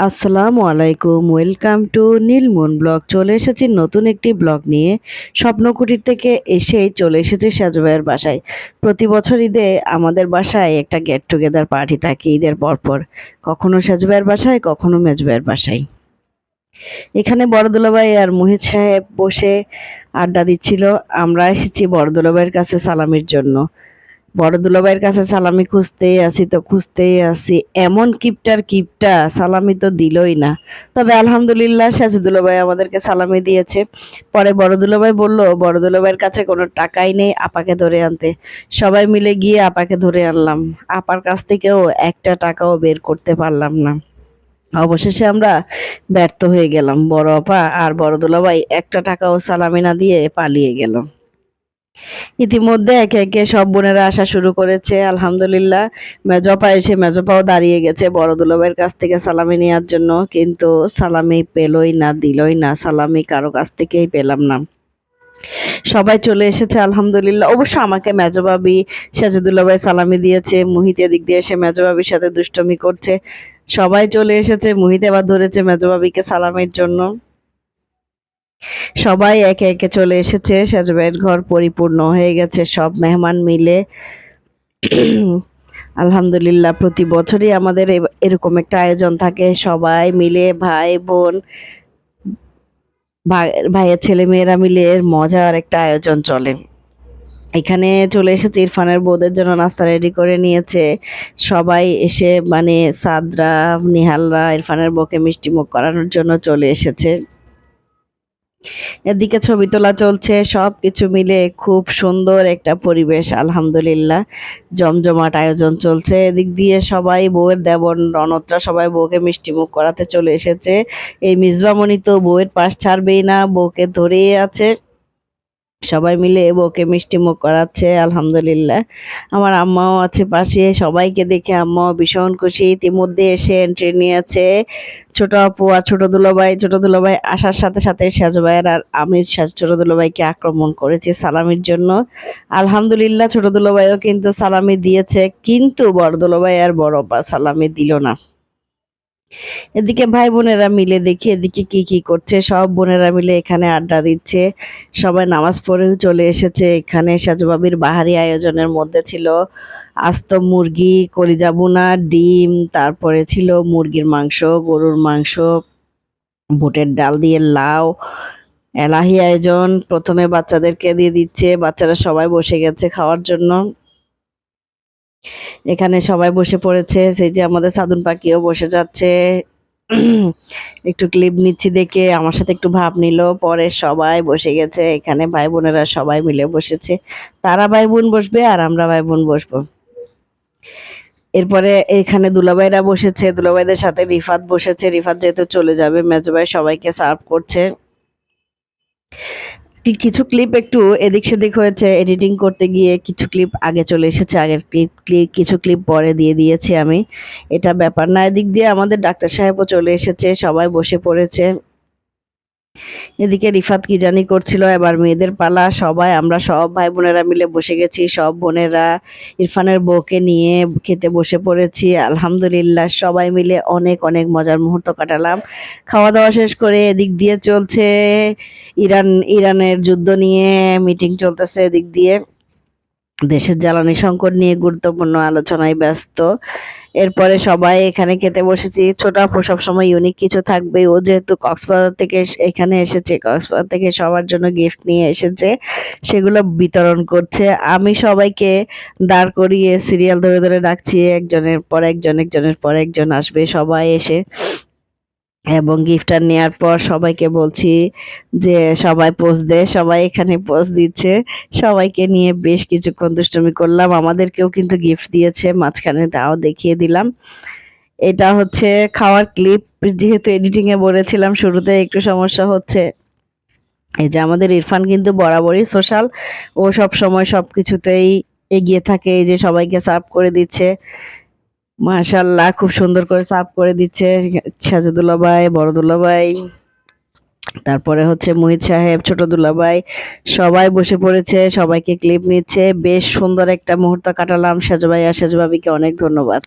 আসসালামু আলাইকুম, welcome to নীলমুন blog. চলে এসেছি নতুন একটি ব্লগ নিয়ে। স্বপ্নকুটির থেকে এসেই চলে এসেছি সাজু ভাইয়ের বাসায়। প্রতি বছর ঈদে আমাদের বাসায় একটা গেট টুগেদার পার্টি থাকে ঈদের পরপর, কখনো সাজু ভাইয়ের বাসায়, কখনো মেজু ভাইয়ের বাসায়। এখানে বড় দুলাভাই আর মুহিত সাহেব বসে আড্ডা দিচ্ছিল। আমরা এসেছি বড় দুলাভাইয়ের কাছে সালামির জন্য। বড় দুলাভাইয়ের কাছে সালামি খুঁজতেই আছি তো খুঁজতেই আছি, এমন কিপটা সালামি তো দিলই না। তবে আলহামদুলিল্লাহ সাজু দুলাভাই আমাদেরকে সালামি দিয়েছে। পরে বড় দুলাভাই বলল বড় দুলাভাইয়ের কাছে কোনো টাকাই নেই আপাকে ধরে আনতে। সবাই মিলে গিয়ে আপাকে ধরে আনলাম। আপার কাছ থেকেও একটা টাকাও বের করতে পারলাম না। অবশেষে আমরা ব্যর্থ হয়ে গেলাম। বড় আপা আর বড় দুলাভাই একটা টাকাও সালামি না দিয়ে পালিয়ে গেল। ইতিমধ্যে একে একে সব বোনেরা আসা শুরু করেছে। আলহামদুলিল্লাহ মেজপা এসে মেজপাও দাঁড়িয়ে গেছে বড় দুলাভাইয়ের কাছ থেকে সালামি নেওয়ার জন্য, কিন্তু সালামি পেলই না, দিলই না, সালামি কারো কাছ থেকেই পেলাম না। সবাই চলে এসেছে আলহামদুলিল্লাহ। অবশ্য আমাকে মেজবাবি সাজেদুল্লাহ সালামি দিয়েছে। মুহিত এদিক দিয়ে এসে মেজবাবির সাথে দুষ্টমি করছে। সবাই চলে এসেছে, মুহিত এবার ধরেছে মেজবাবিকে সালামের জন্য। সবাই একে একে চলে এসেছে। সাজু ভাইয়ের ঘর পরিপূর্ণ হয়ে গেছে সব মেহমান মিলে। আলহামদুলিল্লাহ প্রতি বছরই আমাদের এরকম একটা আয়োজন থাকে, সবাই মিলে ভাই বোন ভাইয়ের ছেলে মেয়েরা মিলে মজার একটা আয়োজন চলে। এখানে চলে এসেছে ইরফানের বউদের জন্য নাস্তা রেডি করে নিয়েছে। সবাই এসে মানে সাদরা নিহালরা ইরফানের বউকে মিষ্টি মুখ করানোর জন্য চলে এসেছে। এদিকে ছবি তোলা চলছে। সবকিছু মিলে খুব সুন্দর একটা পরিবেশ আলহামদুলিল্লাহ। জমজমাট আয়োজন চলছে। এদিক দিয়ে সবাই বউয়ের দেবর ননদরা সবাই বউকে মিষ্টি মুখ করাতে চলে এসেছে। এই মিসবামণি তো বউয়ের পাশ ছাড়বেই না, বউকে ধরেই আছে। সবাই মিলে বউকে মিষ্টি মুখ করাচ্ছে আলহামদুলিল্লাহ। আমার আম্মাও আছে পাশে। সবাইকে দেখে আম্মাও ভীষণ খুশি। ইতিমধ্যে এসে এন্ট্রি নিয়েছে ছোট আপু আর ছোট দুলাভাই আসার সাথে সাথে সাজু ভাইয়ের আর আমি ছোট দুলাভাইকে আক্রমণ করেছি সালামির জন্য। আলহামদুলিল্লাহ ছোট দুলাভাইও কিন্তু সালামি দিয়েছে, কিন্তু বড় দুলাভাই আর বড় আপা সালামি দিল না। এদিকে ভাই বোনেরা মিলে দেখি এদিকে কি করছে। সব বোনেরা মিলে এখানে আড্ডা দিচ্ছে। সবাই নামাজ পড়েও চলে এসেছে। এখানে সাজুবাবির বাহারি আয়োজনের মধ্যে ছিল আস্ত মুরগি, কলিজা ভুনা, ডিম, তারপরে ছিল মুরগির মাংস, গরুর মাংস, বুটের ডাল দিয়ে লাউ। এলাহি আয়োজন। প্রথমে বাচ্চাদেরকে দিয়ে দিচ্ছে, বাচ্চারা সবাই বসে গেছে খাওয়ার জন্য। এখানে সবাই বসে পড়েছে। সেই যে আমাদের সাদুন পাখিও বসে যাচ্ছে। একটু ক্লিপ নিচ্ছি দেখে আমার সাথে একটু ভাব নিল। পরে সবাই বসে গেছে। এখানে ভাই বোনেরা সবাই মিলে বসেছে। তারা ভাই বোন বসবে আর আমরা ভাই বোন বসবো। এরপরে এখানে দুলাভাইরা বসেছে, দুলাভাইদের সাথে রিফাত বসেছে। রিফাত যেহেতু চলে যাবে, মেজো ভাই সবাইকে সার্ভ করছে। কিছু ক্লিপ একটু এদিক সেদিক হয়েছে, এডিটিং করতে গিয়ে কিছু ক্লিপ আগে চলে এসেছে, আগের কিছু ক্লিপ পরে দিয়ে দিয়েছি আমি। এটা ব্যাপার না। এদিক দিয়ে আমাদের ডাক্তার সাহেবও চলে এসেছে, সবাই বসে পড়েছে। এদিকে রিফাত কি জানি করছিল, এবার মেয়েদের পালা। সবাই আমরা সব ভাই বোনেরা মিলে বসে গেছি। সব বোনেরা ইরফানের বউকে নিয়ে খেতে বসে পড়েছি। আলহামদুলিল্লাহ সবাই মিলে অনেক অনেক মজার মুহূর্ত কাটালাম। খাওয়া দাওয়া শেষ করে এদিক দিয়ে চলছে ইরানের যুদ্ধ নিয়ে মিটিং চলতেছে। এদিক দিয়ে দেশের জ্বালানি সংকট নিয়ে গুরুত্বপূর্ণ আলোচনায় ব্যস্ত। এরপরে সবাই এখানে খেতে বসেছি। ছোট আপু সবসময় ইউনিক কিছু থাকবে। ও যেহেতু কক্সবাজার থেকে এখানে এসেছে, কক্সবাজার থেকে সবার জন্য গিফট নিয়ে এসেছে, সেগুলো বিতরণ করছে। আমি সবাইকে দাঁড় করিয়ে সিরিয়াল ধরে ধরে ডাকছি, একজনের পর একজন, একজনের পর একজন আসবে সবাই এসে, এবং গিফটটা নেওয়ার পর সবাইকে বলছি যে সবাই পোজ দে। সবাই এখানে পোজ দিচ্ছে। সবাইকে নিয়ে বেশ কিছুক্ষণ দুষ্টুমি করলাম। আমাদেরকেও কিন্তু গিফট দিয়েছে মাঝখানে, তাও দেখিয়ে দিলাম। এটা হচ্ছে খাওয়ার ক্লিপ। যেহেতু এডিটিং এ বলেছিলাম শুরুতে একটু সমস্যা হচ্ছে। এই যে আমাদের ইরফান কিন্তু বরাবরই সোশ্যাল, ও সব সময় সবকিছুতেই এগিয়ে থাকে। এই যে সবাইকে সার্ভ করে দিচ্ছে। মাশাআল্লাহ খুব সুন্দর করে সার্ভ করে দিচ্ছে সাজু দুলাভাই, বড় দুলাভাই, তারপরে হচ্ছে মুহিত সাহেব, ছোট দুলাভাই, সবাই বসে পড়েছে। সবাইকে ক্লিপ নিচ্ছে। বেশ সুন্দর একটা মুহূর্ত কাটালাম। সাজু ভাই আর সাজু ভাবিকে অনেক ধন্যবাদ।